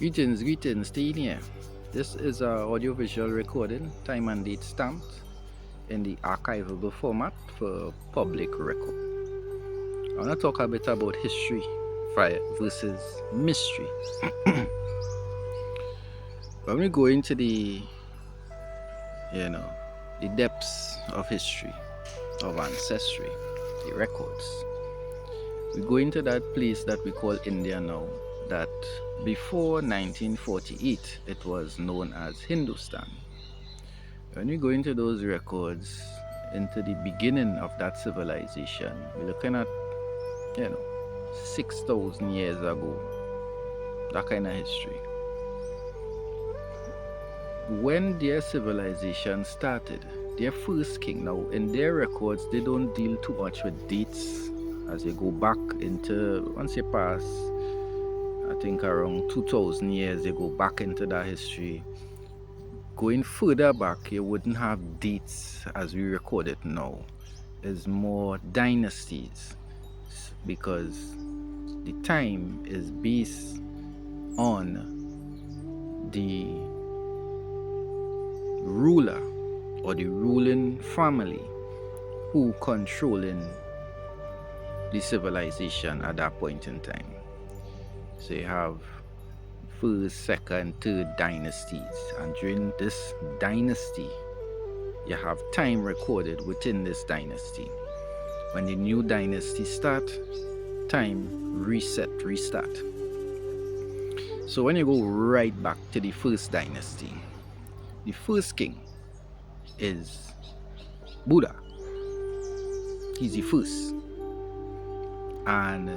Greetings, Teen here. This is a audiovisual recording, time and date stamped in the archivable format for public record. I want to talk a bit about history versus mystery. When we go into the depths of history, of ancestry, the records, we go into that place that we call India now, that before 1948 it was known as Hindustan. When we go into those records, into the beginning of that civilization, we're looking at 6,000 years ago, that kind of history. When their civilization started, their first king, now in their records they don't deal too much with dates. As you go back into, once you pass, I think around 2,000 years, you go back into that history. Going further back, you wouldn't have dates as we record it now. It's more dynasties, because the time is based on the ruler or the ruling family who controlling the civilization at that point in time. So you have first, second, third dynasties, and during this dynasty you have time recorded within this dynasty. When the new dynasty start, time restart. So when you go right back to the first dynasty, the first king is Buddha. He's the first. And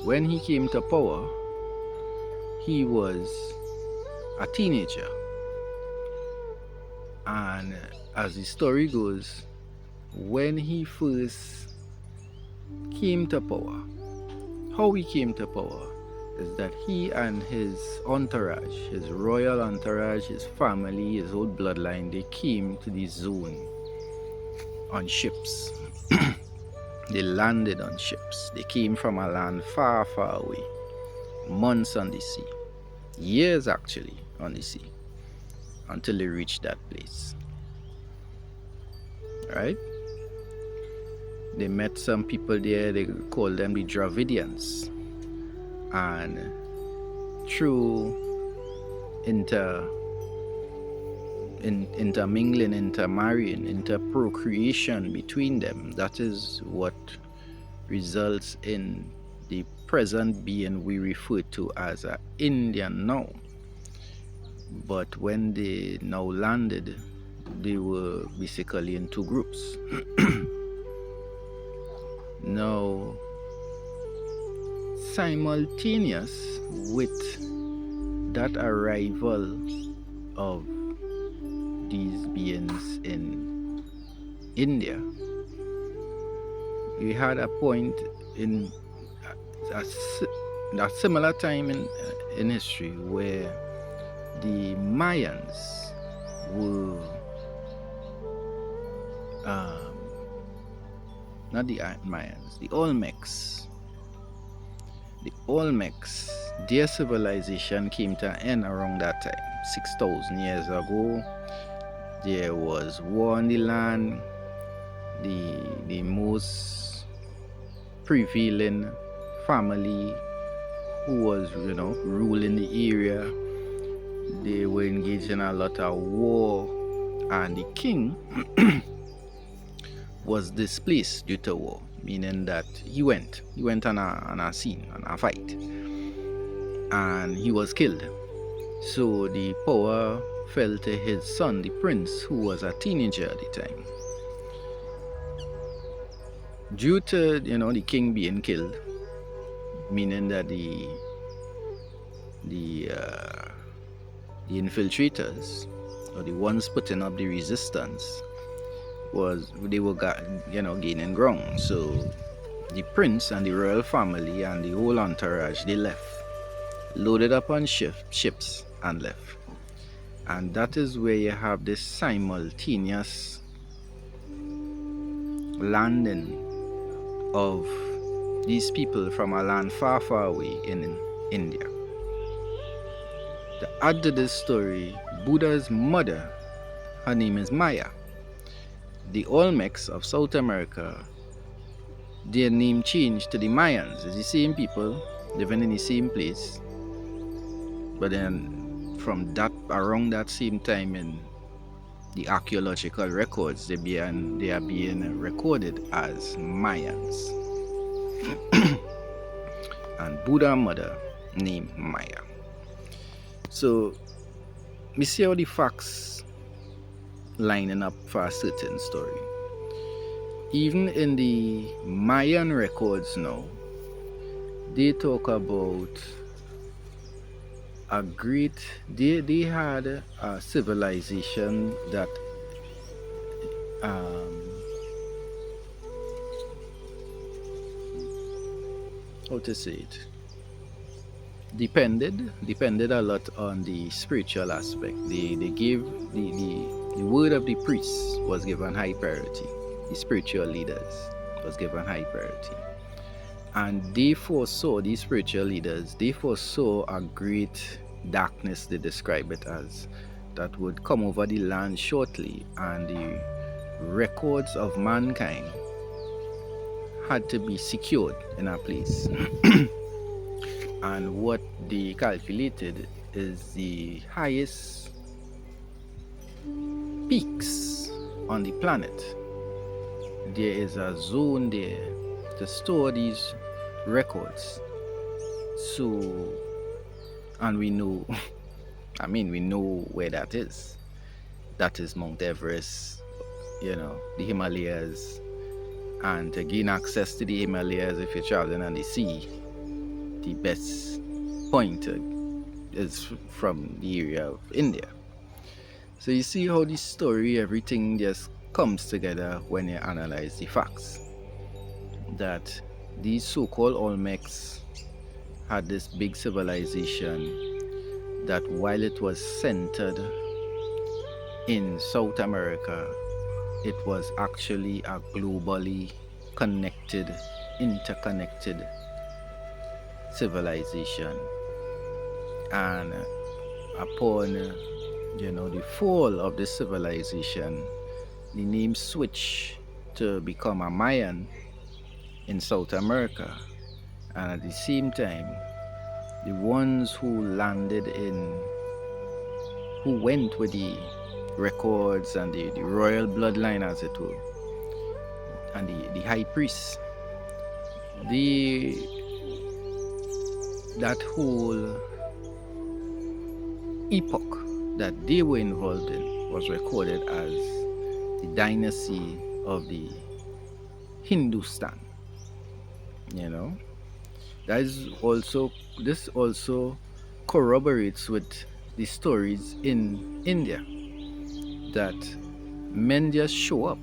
when he came to power, he was a teenager. And as the story goes, when he first came to power, how he came to power is that he and his entourage, his royal entourage, his family, his whole bloodline, they came to the zone on ships. They landed on ships. They came from a land far, far away. Months on the sea. Years actually on the sea. Until they reached that place. Right? They met some people there. They called them the Dravidians. And through intermingling, intermarrying, interprocreation between them, that is what results in the present being we refer to as an Indian now. But when they now landed, they were basically in two groups. Now, simultaneous with that arrival of these beings in India, we had a point in a similar time in history where the Mayans were not the Mayans, the Olmecs. The Olmecs, their civilization came to an end around that time, 6,000 years ago. There was war on the land. The most prevailing family who was, ruling the area, they were engaged in a lot of war, and the king was displaced due to war, meaning that he went on a scene, on a fight, and he was killed. So the power fell to his son, the prince, who was a teenager at the time. Due to the king being killed, meaning that the infiltrators, or the ones putting up the resistance, they were gaining ground. So the prince and the royal family and the whole entourage, they left, loaded up on ships and left. And that is where you have this simultaneous landing of these people from a land far, far away in India. To add to this story, Buddha's mother, her name is Maya. The Olmecs of South America, their name changed to the Mayans. It's the same people living in the same place. But then from that around that same time in the archaeological records, they are being recorded as Mayans. And Buddha mother named Maya. So we see how the facts lining up for a certain story. Even in the Mayan records now, they talk about a great, they had a civilization that how to say it, depended a lot on the spiritual aspect. They gave the word of the priests was given high priority. The spiritual leaders was given high priority. And they foresaw, these spiritual leaders, they foresaw a great darkness, they describe it as, that would come over the land shortly, and the records of mankind had to be secured in a place. And what they calculated is the highest peaks on the planet. There is a zone there to store these records. So, and we know, we know where that is. That is Mount Everest, the Himalayas. And to gain access to the Himalayas, if you're traveling on the sea, the best point is from the area of India. So you see how this story, everything just comes together when you analyze the facts. That these so-called Olmecs had this big civilization that, while it was centered in South America, it was actually a globally connected, interconnected civilization. And upon the fall of this civilization, the name switched to become a Mayan in South America. And at the same time, the ones who went with the records and the royal bloodline, as it were, and the high priests, that whole epoch that they were involved in was recorded as the dynasty of the Hindustan. This also corroborates with the stories in India, that men just show up,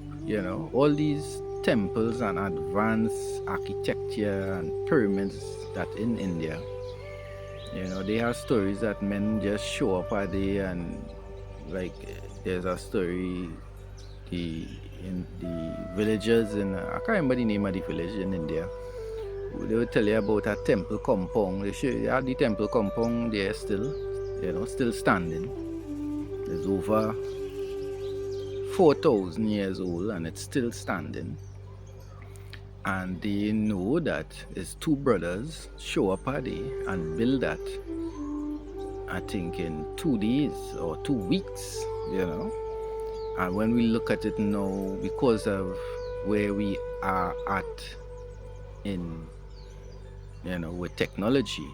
all these temples and advanced architecture and pyramids that in India, they have stories that men just show up a day, and like there's a story in the villages I can't remember the name of the village in India. They will tell you about a temple compound. They have the temple compound there still, still standing. It's over 4,000 years old and it's still standing. And they know that it's two brothers show up a day and build that, I think, in 2 days or 2 weeks, And when we look at it now, because of where we are at in, with technology,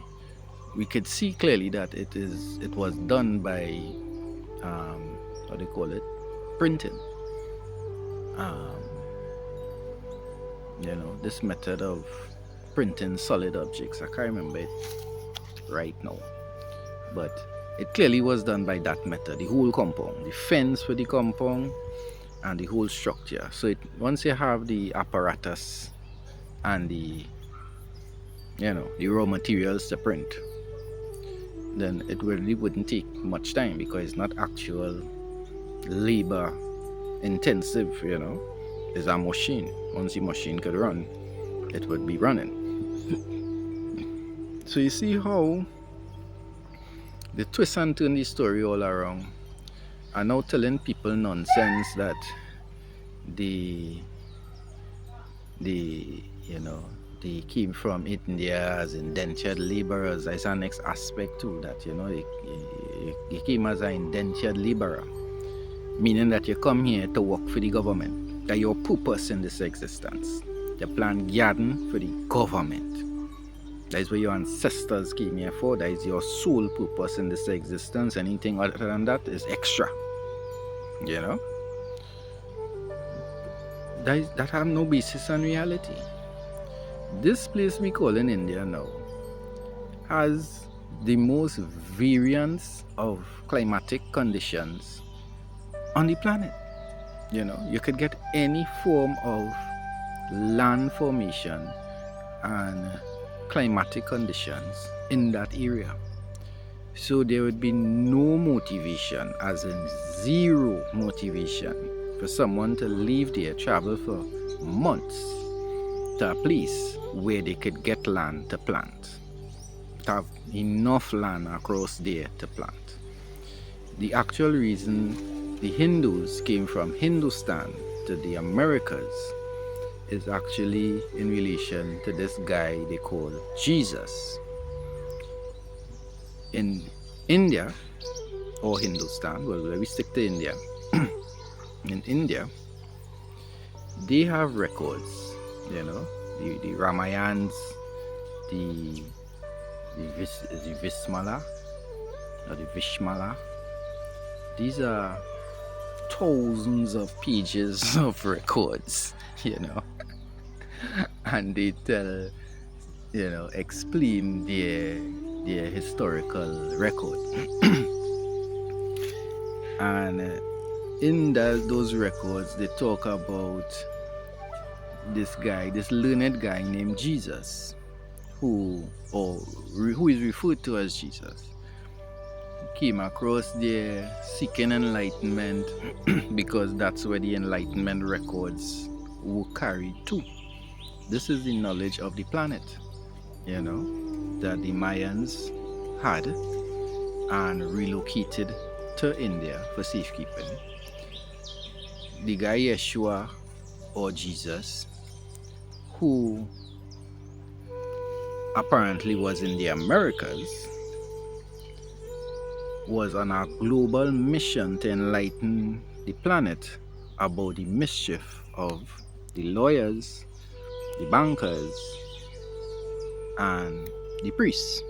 we could see clearly that it was done by, what do you call it, printing. This method of printing solid objects, I can't remember it right now, but it clearly was done by that method. The whole compound, the fence for the compound, and the whole structure. So once you have the apparatus and the raw materials to print, then it really wouldn't take much time, because it's not actual labor intensive. It's a machine. Once the machine could run, it would be running. So you see how They twist and turn the story all around, and now telling people nonsense that the you know they came from India as indentured laborers. That's our next aspect too. That they came as an indentured laborer, meaning that you come here to work for the government. That your purpose in this existence. You plant garden for the government. That is what your ancestors came here for. That is your sole purpose in this existence. Anything other than that is extra. You know? That have no basis in reality. This place we call in India now has the most variance of climatic conditions on the planet. You know, you could get any form of land formation and climatic conditions in that area. So there would be no motivation, as in zero motivation, for someone to leave there, travel for months to a place where they could get land to plant, to have enough land across there to plant. The actual reason the Hindus came from Hindustan to the Americas is actually in relation to this guy they call Jesus. In India, or Hindustan, well, we stick to India. In India, they have records, you know, the Ramayans, the Vismala, or the Vishmala. These are thousands of pages of records, you know, and they tell, you know, explain their historical record. And in those records, they talk about this learned guy named Jesus, who is referred to as Jesus, came across there seeking enlightenment because that's where the enlightenment records were carried to. This is the knowledge of the planet, you know, that the Mayans had and relocated to India for safekeeping. The guy Yeshua, or Jesus, who apparently was in the Americas, was on a global mission to enlighten the planet about the mischief of the lawyers, the bankers, and the priests.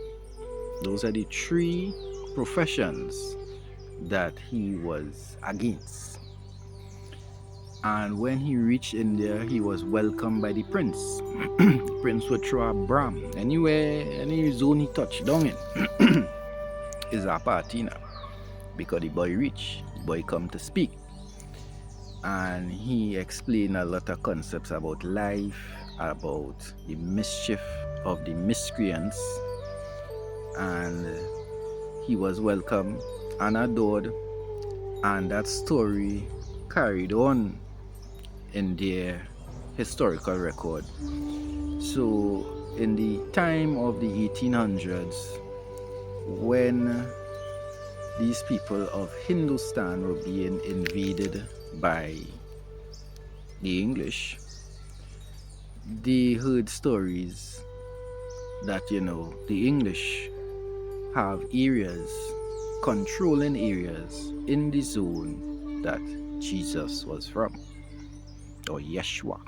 Those are the three professions that he was against. And when he reached India, he was welcomed by the prince. The prince would throw a Brahm. Anywhere, any zone he touched down in is a party now. Because the boy rich, the boy come to speak. And he explained a lot of concepts about life, about the mischief of the miscreants. And he was welcomed and adored. And that story carried on in their historical record. So in the time of the 1800s, when these people of Hindustan were being invaded by the English, they heard stories that, you know, the English have areas, controlling areas in the zone that Jesus was from, or Yeshua,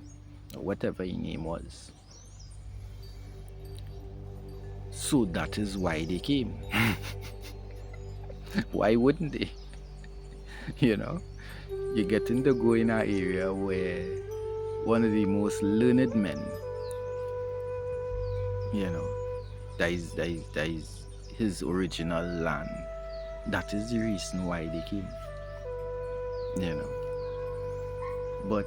or whatever his name was. So that is why they came. Why wouldn't they? You know, you get to go in an area where one of the most learned men, you know, that is his original land. That is the reason why they came. You know. But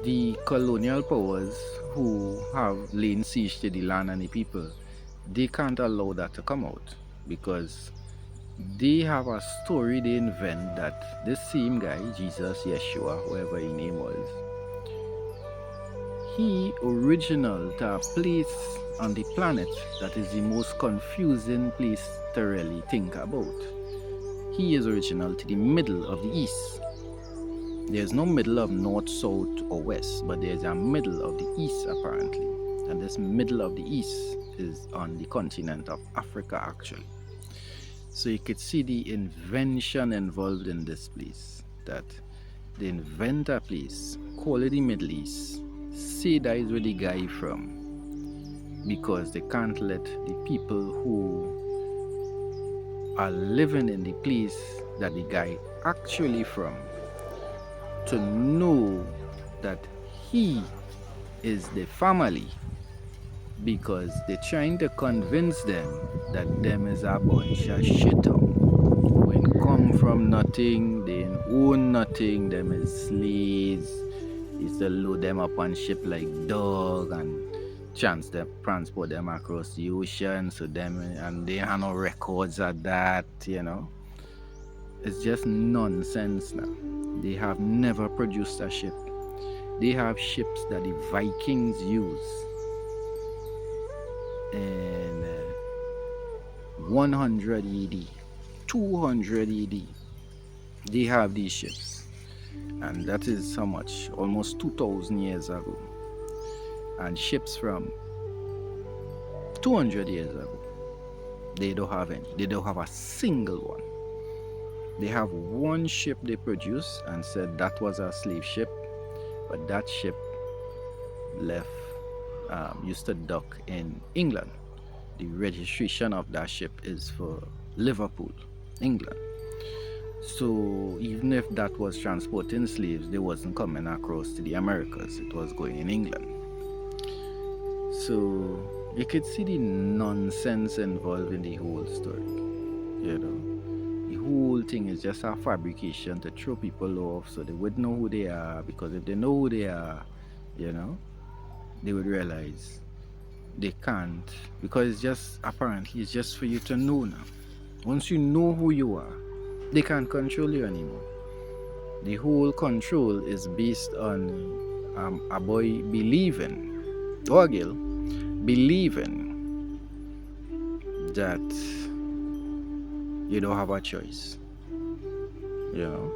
the colonial powers who have laid siege to the land and the people, they can't allow that to come out, because they have a story they invent that this same guy, Jesus, Yeshua, whoever his name was, he original to a place on the planet that is the most confusing place to really think about. He is original to the middle of the east. There's no middle of north, south, or west, but there's a middle of the east apparently. And this middle of the east is on the continent of Africa actually. So you could see the invention involved in this place, that they invent a place, call it the Middle East, say that is where the guy from, because they can't let the people who are living in the place that the guy actually from to know that he is the family, because they're trying to convince them that them is a bunch of shit up. When come from nothing, they ain't own nothing, them is slaves. Used to load them up on ship like dog and transport them across the ocean, so them, and they have no records of that, you know. It's just nonsense now. They have never produced a ship. They have ships that the Vikings use. And 100 AD, 200 AD, they have these ships. And that is how much? Almost 2,000 years ago. And ships from 200 years ago, they don't have any. They don't have a single one. They have one ship they produced and said that was a slave ship, but that ship left, used to dock in England. The registration of that ship is for Liverpool, England. So even if that was transporting slaves, they wasn't coming across to the Americas, it was going in England. So you could see the nonsense involved in the whole story, you know. The whole thing is just a fabrication to throw people off so they would know who they are, because if they know who they are, you know, they would realize they can't, because it's just, apparently it's just for you to know now. Once you know who you are, they can't control you anymore. The whole control is based on a boy believing, or a girl believing that you don't have a choice, you know.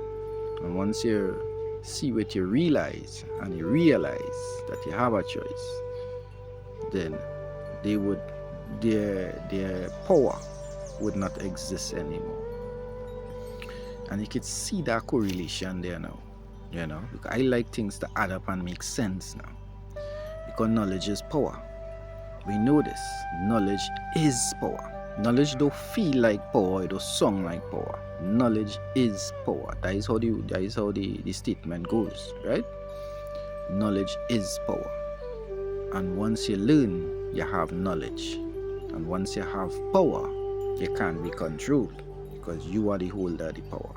And once you see what you realize, and you realize that you have a choice, then they would, their power would not exist anymore. And you could see that correlation there now, you know, because I like things to add up and make sense now, because knowledge is power. We know this. Knowledge is power. Knowledge don't feel like power, it don't sound like power. Knowledge is power. That is how the statement goes, right? Knowledge is power. And once you learn, you have knowledge. And once you have power, you can't be controlled, because you are the holder of the power.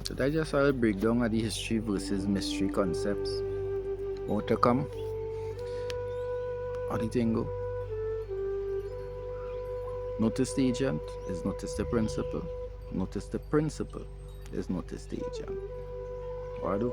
So that's just how I break down of the history versus mystery concepts. More to come. How the thing go? Notice the agent is notice the principle. Notice the principle is notice the agent. What I do?